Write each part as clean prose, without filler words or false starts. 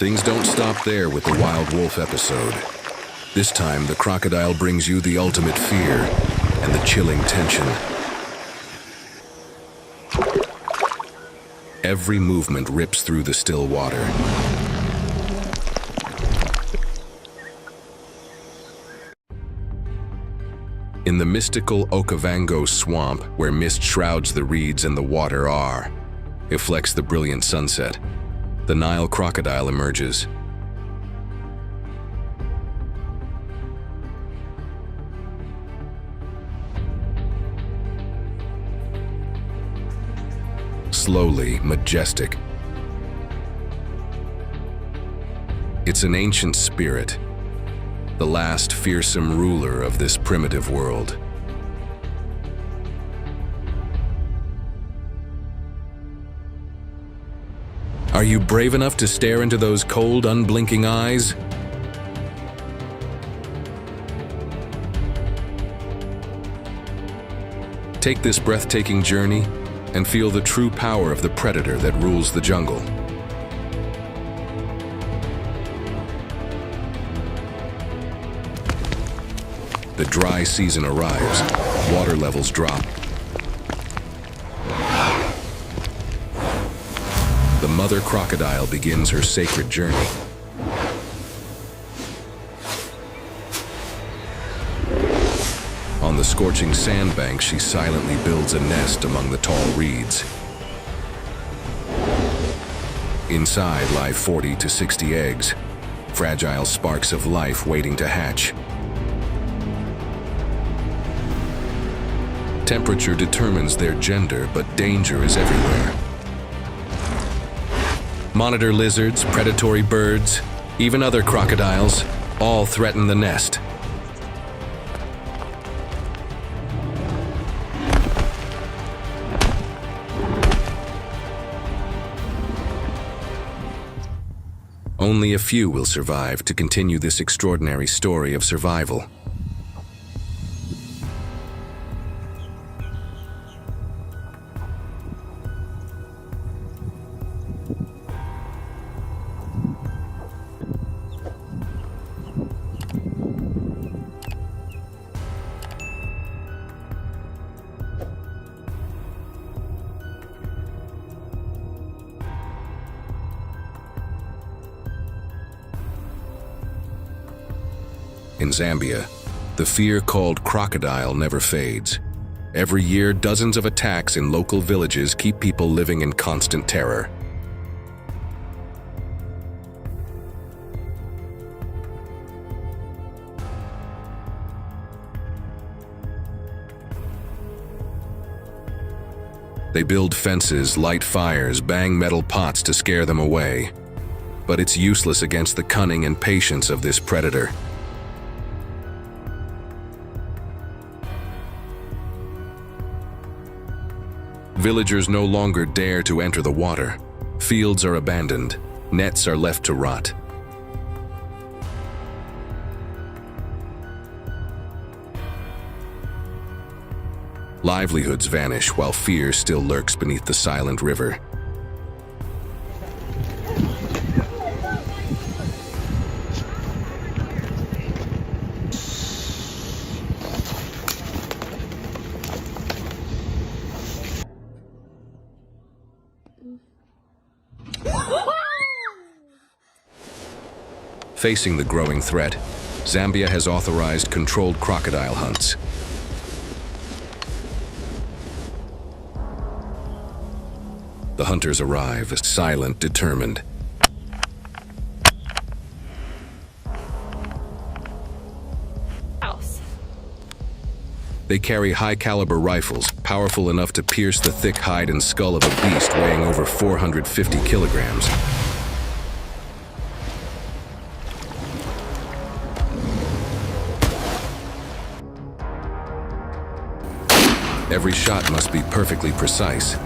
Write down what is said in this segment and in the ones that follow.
Things don't stop there with the wild wolf episode. This time, the crocodile brings you the ultimate fear and the chilling tension. Every movement rips through the still water. In the mystical Okavango swamp, where mist shrouds the reeds and the water reflects the brilliant sunset, the Nile crocodile emerges. Slowly, majestic. It's an ancient spirit, the last fearsome ruler of this primitive world. Are you brave enough to stare into those cold, unblinking eyes? Take this breathtaking journey and feel the true power of the predator that rules the jungle. The dry season arrives, water levels drop. The mother crocodile begins her sacred journey. On the scorching sandbank, she silently builds a nest among the tall reeds. Inside lie 40 to 60 eggs, fragile sparks of life waiting to hatch. Temperature determines their gender, but danger is everywhere. Monitor lizards, predatory birds, even other crocodiles, all threaten the nest. Only a few will survive to continue this extraordinary story of survival. In Zambia, the fear called crocodile never fades. Every year, dozens of attacks in local villages keep people living in constant terror. They build fences, light fires, bang metal pots to scare them away. But it's useless against the cunning and patience of this predator. Villagers no longer dare to enter the water. Fields are abandoned. Nets are left to rot. Livelihoods vanish while fear still lurks beneath the silent river. Facing the growing threat, Zambia has authorized controlled crocodile hunts. The hunters arrive, silent, determined. They carry high-caliber rifles, powerful enough to pierce the thick hide and skull of a beast weighing over 450 kilograms. Every shot must be perfectly precise,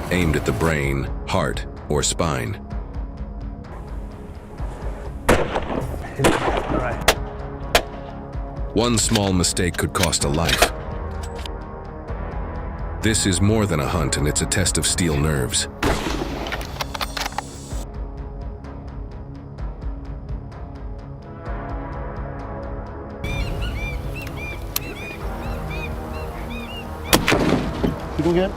aimed at the brain, heart, or spine. All right. One small mistake could cost a life. This is more than a hunt, and it's a test of steel nerves. You doing good?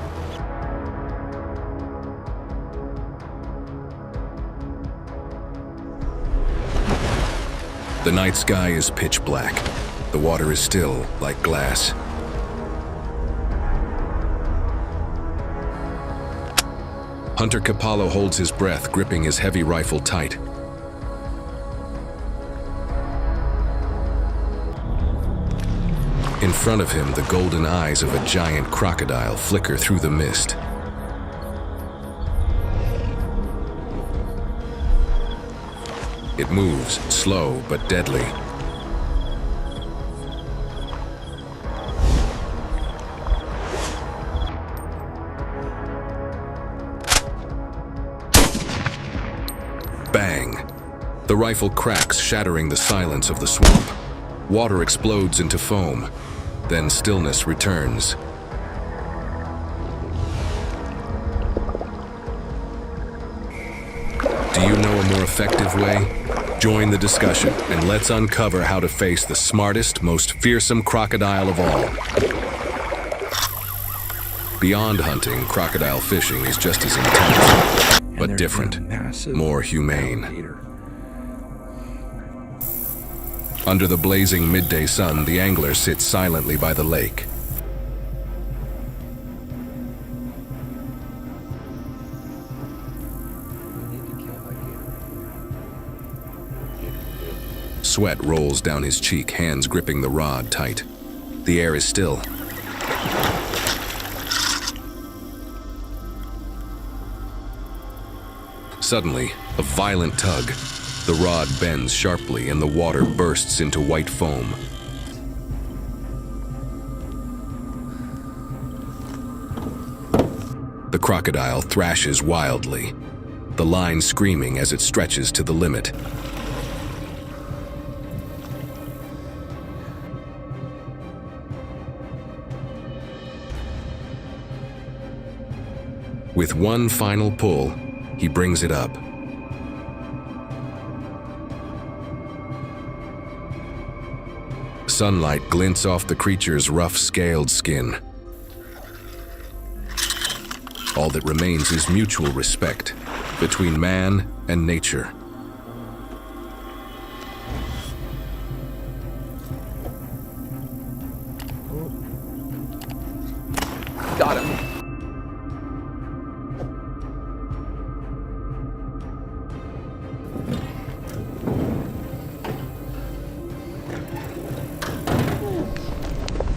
The night sky is pitch black. The water is still like glass. Hunter Capallo holds his breath, gripping his heavy rifle tight. In front of him, the golden eyes of a giant crocodile flicker through the mist. It moves, slow but deadly. Bang! The rifle cracks, shattering the silence of the swamp. Water explodes into foam. Then stillness returns. Do you know a more effective way? Join the discussion, and let's uncover how to face the smartest, most fearsome crocodile of all. Beyond hunting, crocodile fishing is just as intense, but different, more humane. Under the blazing midday sun, the angler sits silently by the lake. Sweat rolls down his cheek, hands gripping the rod tight. The air is still. Suddenly, a violent tug. The rod bends sharply and the water bursts into white foam. The crocodile thrashes wildly, the line screaming as it stretches to the limit. With one final pull, he brings it up. Sunlight glints off the creature's rough, scaled skin. All that remains is mutual respect between man and nature. Got him.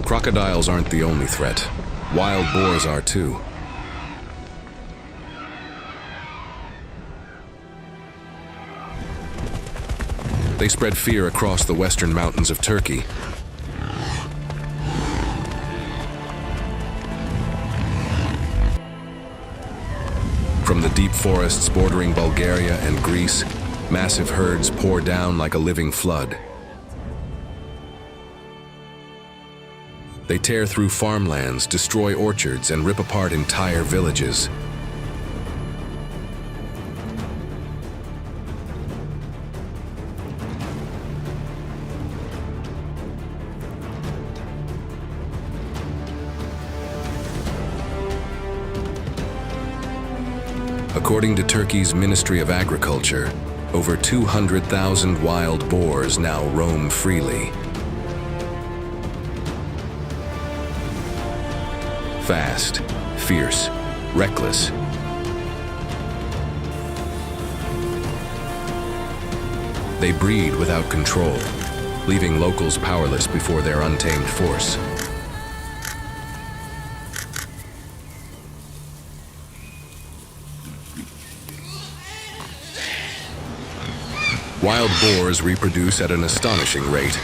Crocodiles aren't the only threat. Wild boars are too. They spread fear across the western mountains of Turkey. From the deep forests bordering Bulgaria and Greece, massive herds pour down like a living flood. They tear through farmlands, destroy orchards, and rip apart entire villages. According to Turkey's Ministry of Agriculture, over 200,000 wild boars now roam freely. Fast, fierce, reckless. They breed without control, leaving locals powerless before their untamed force. Wild boars reproduce at an astonishing rate.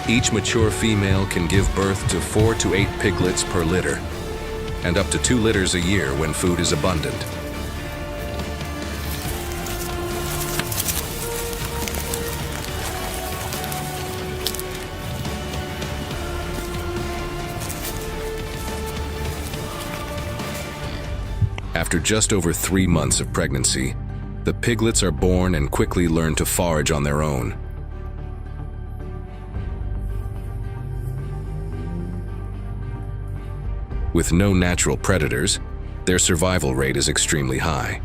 Each mature female can give birth to 4 to 8 piglets per litter, and up to 2 litters a year when food is abundant. After just over 3 months of pregnancy, the piglets are born and quickly learn to forage on their own. With no natural predators, their survival rate is extremely high.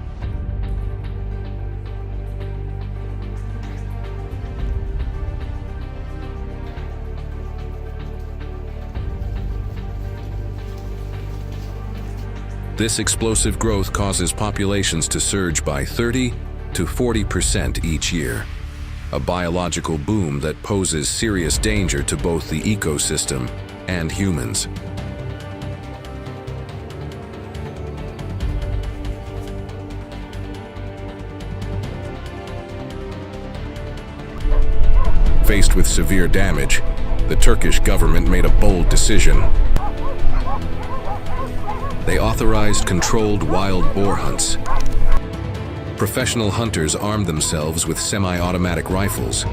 This explosive growth causes populations to surge by 30 to 40% each year, a biological boom that poses serious danger to both the ecosystem and humans. Faced with severe damage, the Turkish government made a bold decision. They authorized controlled wild boar hunts. Professional hunters armed themselves with semi-automatic rifles,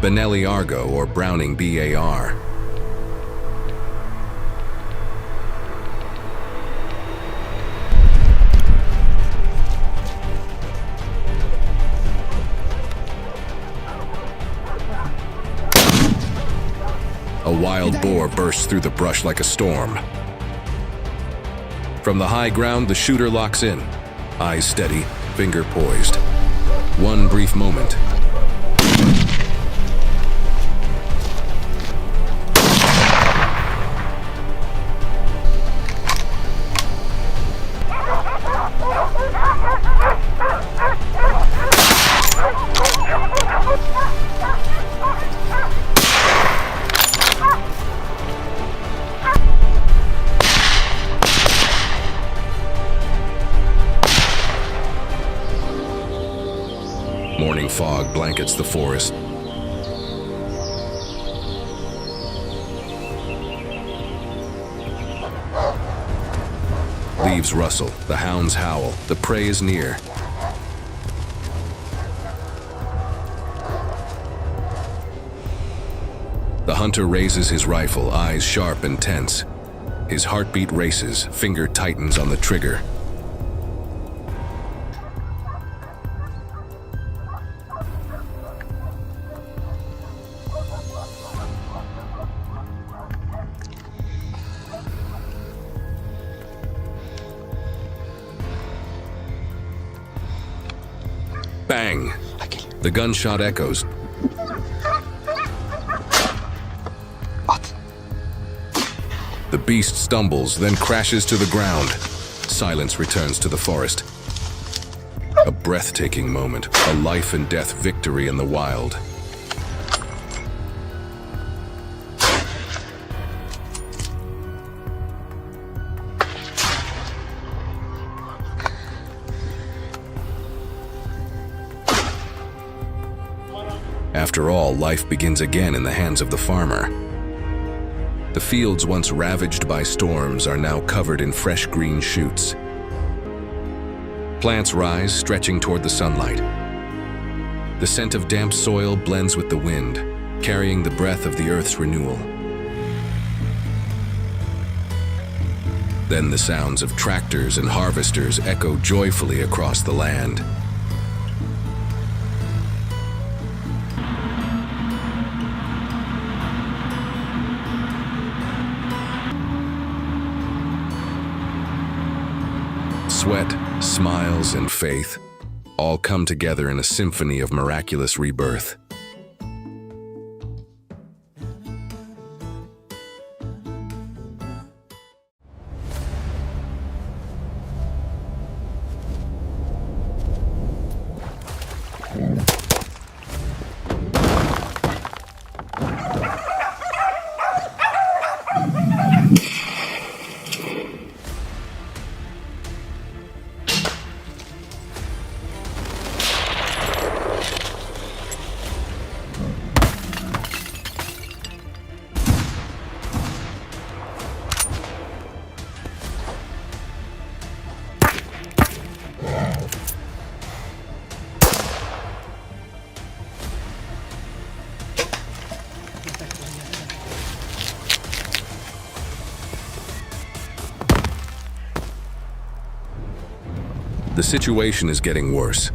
Benelli Argo or Browning BAR. A wild boar bursts through the brush like a storm. From the high ground, the shooter locks in, eyes steady, finger poised. One brief moment. Morning fog blankets the forest. Leaves rustle, the hounds howl, the prey is near. The hunter raises his rifle, eyes sharp and tense. His heartbeat races, finger tightens on the trigger. Bang! The gunshot echoes. The beast stumbles, then crashes to the ground. Silence returns to the forest. A breathtaking moment, a life and death victory in the wild. After all, life begins again in the hands of the farmer. The fields once ravaged by storms are now covered in fresh green shoots. Plants rise, stretching toward the sunlight. The scent of damp soil blends with the wind, carrying the breath of the earth's renewal. Then the sounds of tractors and harvesters echo joyfully across the land. Sweat, smiles, and faith all come together in a symphony of miraculous rebirth. The situation is getting worse.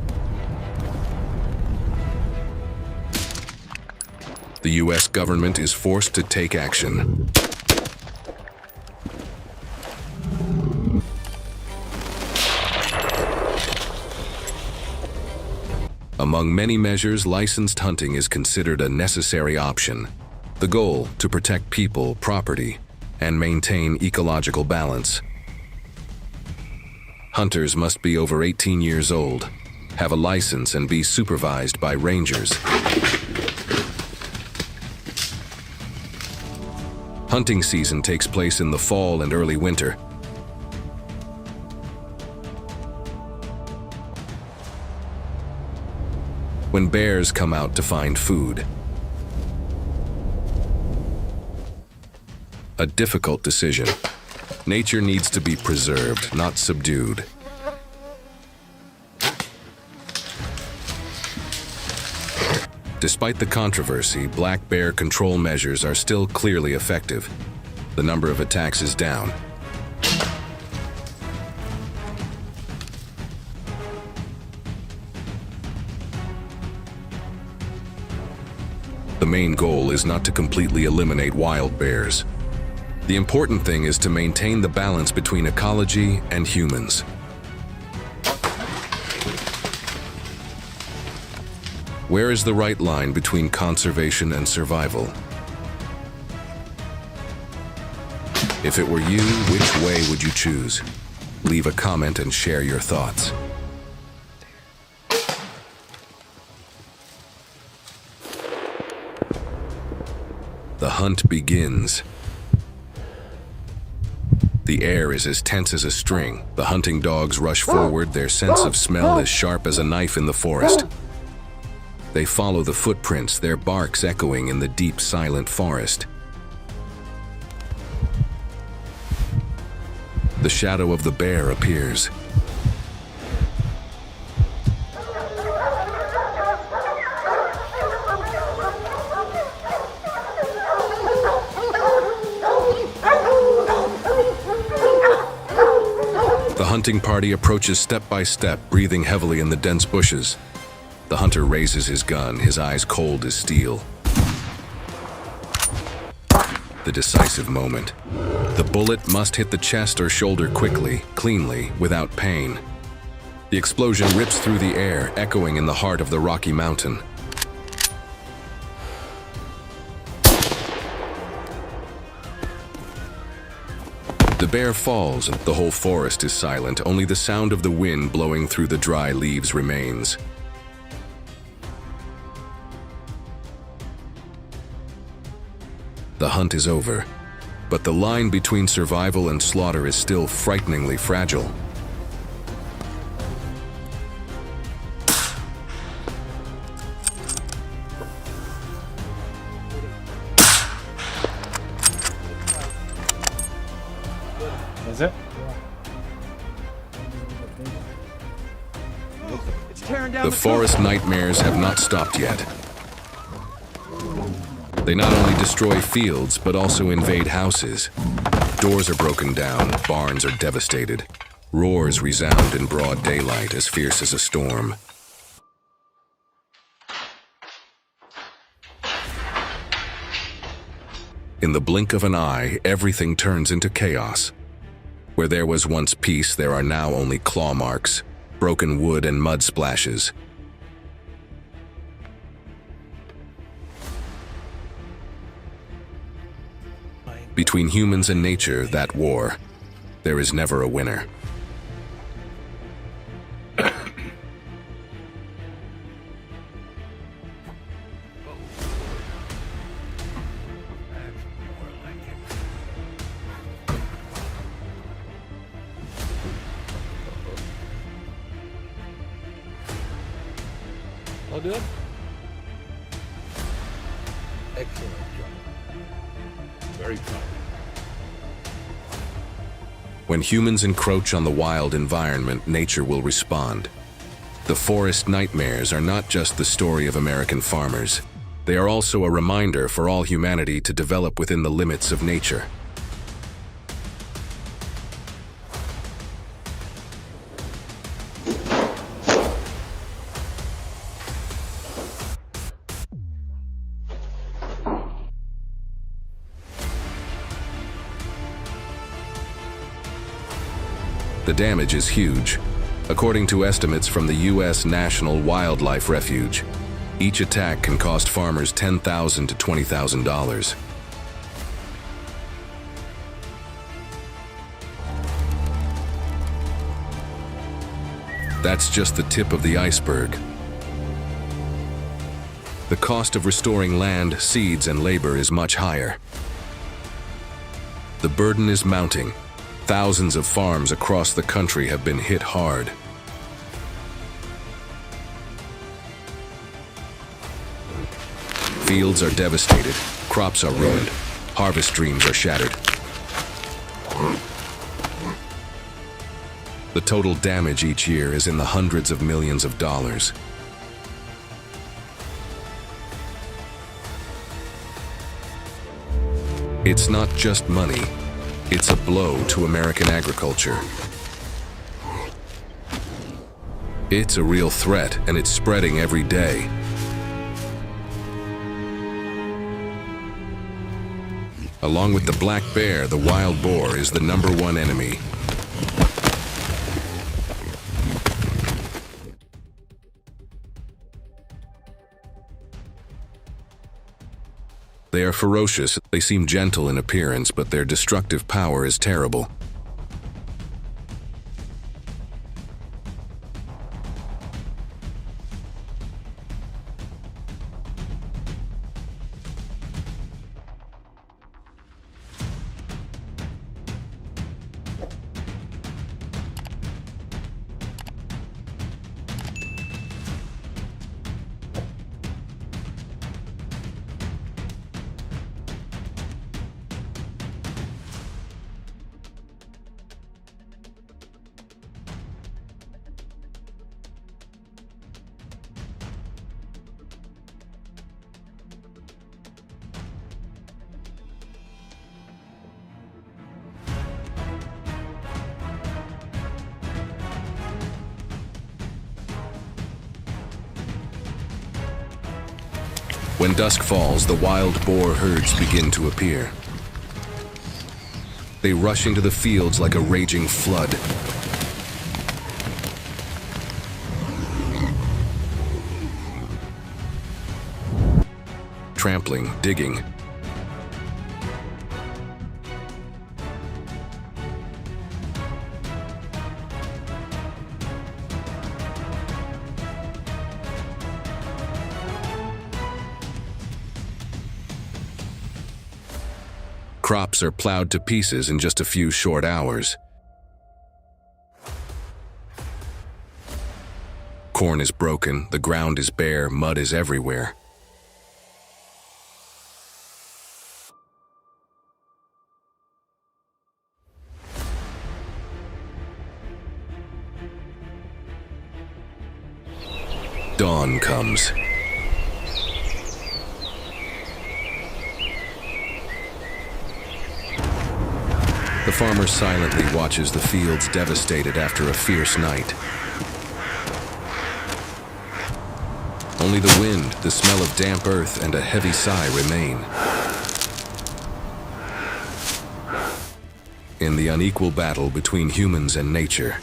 The U.S. government is forced to take action. Among many measures, licensed hunting is considered a necessary option. The goal, to protect people, property, and maintain ecological balance. Hunters must be over 18 years old, have a license, and be supervised by rangers. Hunting season takes place in the fall and early winter. When bears come out to find food. A difficult decision. Nature needs to be preserved, not subdued. Despite the controversy, black bear control measures are still clearly effective. The number of attacks is down. The main goal is not to completely eliminate wild bears. The important thing is to maintain the balance between ecology and humans. Where is the right line between conservation and survival? If it were you, which way would you choose? Leave a comment and share your thoughts. The hunt begins. The air is as tense as a string. The hunting dogs rush forward, their sense of smell as sharp as a knife in the forest. They follow the footprints, their barks echoing in the deep, silent forest. The shadow of the bear appears. The hunting party approaches step by step, breathing heavily in the dense bushes. The hunter raises his gun, his eyes cold as steel. The decisive moment. The bullet must hit the chest or shoulder quickly, cleanly, without pain. The explosion rips through the air, echoing in the heart of the Rocky Mountain. The bear falls, and the whole forest is silent. Only the sound of the wind blowing through the dry leaves remains. The hunt is over, but the line between survival and slaughter is still frighteningly fragile. Is it? The forest nightmares have not stopped yet. They not only destroy fields, but also invade houses. Doors are broken down, barns are devastated. Roars resound in broad daylight, as fierce as a storm. In the blink of an eye, everything turns into chaos. Where there was once peace, there are now only claw marks, broken wood, and mud splashes. Between humans and nature, that war, there is never a winner. All good? Excellent job. Very proud. When humans encroach on the wild environment, nature will respond. The forest nightmares are not just the story of American farmers. They are also a reminder for all humanity to develop within the limits of nature. The damage is huge. According to estimates from the U.S. National Wildlife Refuge, each attack can cost farmers $10,000 to $20,000. That's just the tip of the iceberg. The cost of restoring land, seeds, and labor is much higher. The burden is mounting. Thousands of farms across the country have been hit hard. Fields are devastated, crops are ruined, harvest dreams are shattered. The total damage each year is in the hundreds of millions of dollars. It's not just money, it's a blow to American agriculture. It's a real threat, and it's spreading every day. Along with the black bear, the wild boar is the #1 enemy. They are ferocious. They seem gentle in appearance, but their destructive power is terrible. When dusk falls, the wild boar herds begin to appear. They rush into the fields like a raging flood. Trampling, digging. Crops are plowed to pieces in just a few short hours. Corn is broken, the ground is bare, mud is everywhere. Dawn comes. The farmer silently watches the fields devastated after a fierce night. Only the wind, the smell of damp earth, and a heavy sigh remain. In the unequal battle between humans and nature,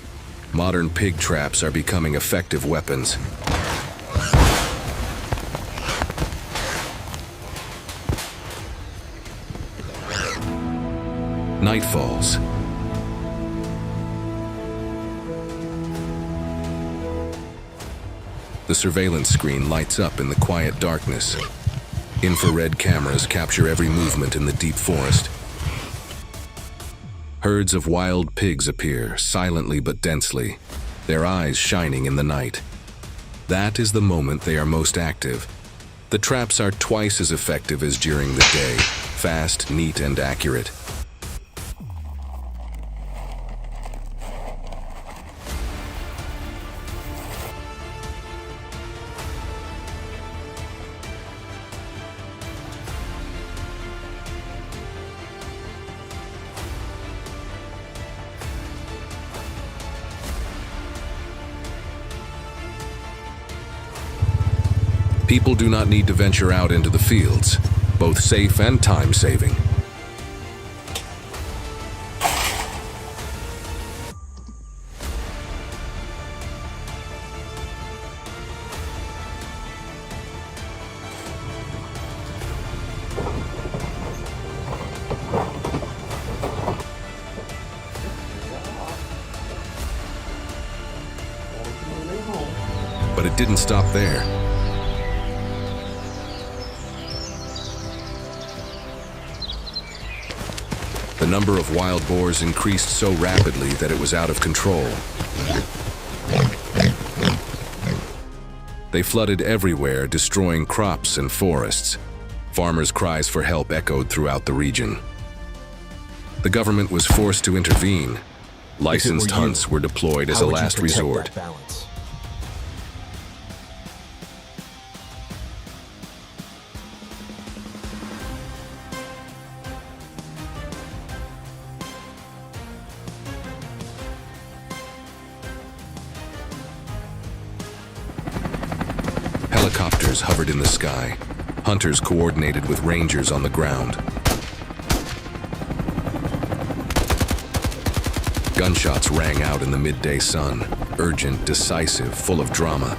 modern pig traps are becoming effective weapons. Night falls. The surveillance screen lights up in the quiet darkness. Infrared cameras capture every movement in the deep forest. Herds of wild pigs appear, silently but densely, their eyes shining in the night. That is the moment they are most active. The traps are twice as effective as during the day, fast, neat, and accurate. People do not need to venture out into the fields, both safe and time-saving. But it didn't stop there. The number of wild boars increased so rapidly that it was out of control. They flooded everywhere, destroying crops and forests. Farmers' cries for help echoed throughout the region. The government was forced to intervene. Licensed hunts were deployed as a last resort. Helicopters hovered in the sky. Hunters coordinated with rangers on the ground. Gunshots rang out in the midday sun, urgent, decisive, full of drama.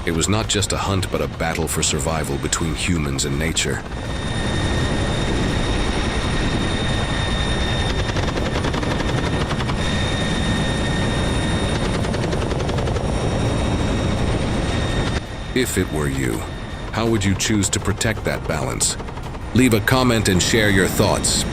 It was not just a hunt, but a battle for survival between humans and nature. If it were you, how would you choose to protect that balance? Leave a comment and share your thoughts.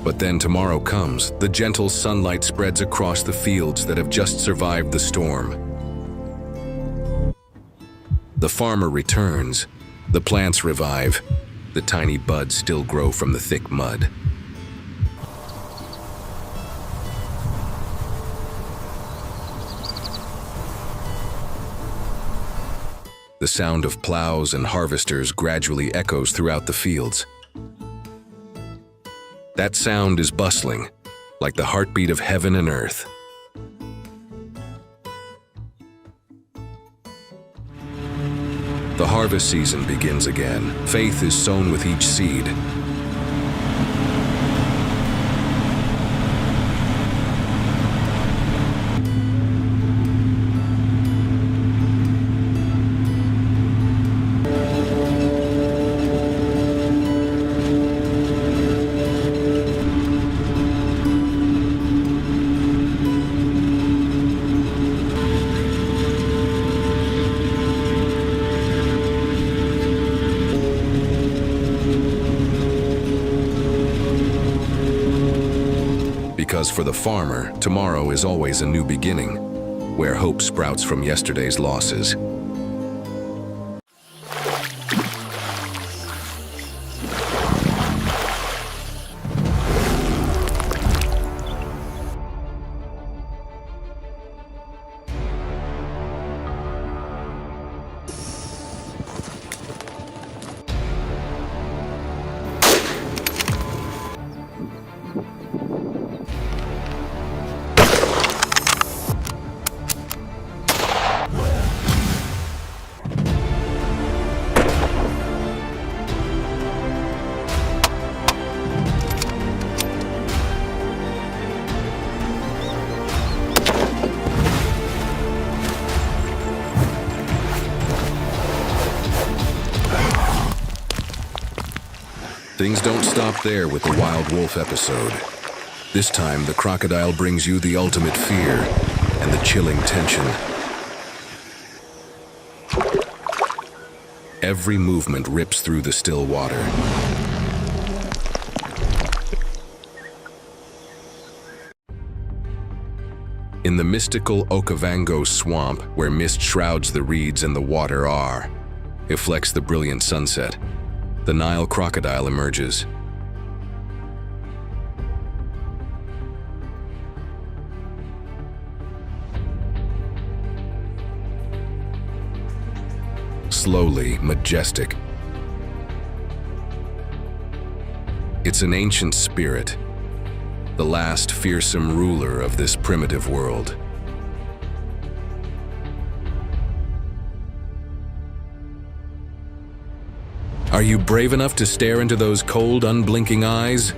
But then tomorrow comes. The gentle sunlight spreads across the fields that have just survived the storm. The farmer returns. The plants revive. The tiny buds still grow from the thick mud. The sound of plows and harvesters gradually echoes throughout the fields. That sound is bustling, like the heartbeat of heaven and earth. The harvest season begins again. Faith is sown with each seed. Because for the farmer, tomorrow is always a new beginning, where hope sprouts from yesterday's losses. Things don't stop there with the wild wolf episode. This time, the crocodile brings you the ultimate fear and the chilling tension. Every movement rips through the still water. In the mystical Okavango swamp, where mist shrouds the reeds and the water reflects the brilliant sunset, the Nile crocodile emerges. slowly majestic. It's an ancient spirit, the last fearsome ruler of this primitive world. Are you brave enough to stare into those cold, unblinking eyes?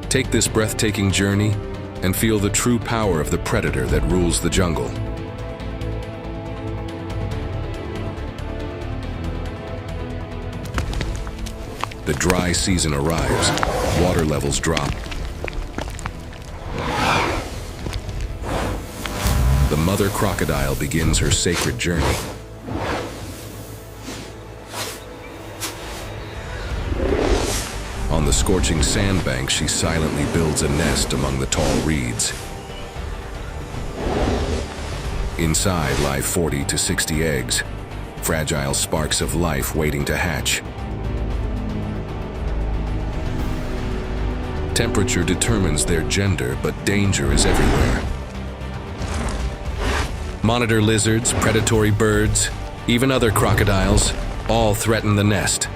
Take this breathtaking journey and feel the true power of the predator that rules the jungle. The dry season arrives, water levels drop. The mother crocodile begins her sacred journey. On the scorching sandbank, she silently builds a nest among the tall reeds. Inside lie 40 to 60 eggs, fragile sparks of life waiting to hatch. Temperature determines their gender, but danger is everywhere. Monitor lizards, predatory birds, even other crocodiles, all threaten the nest.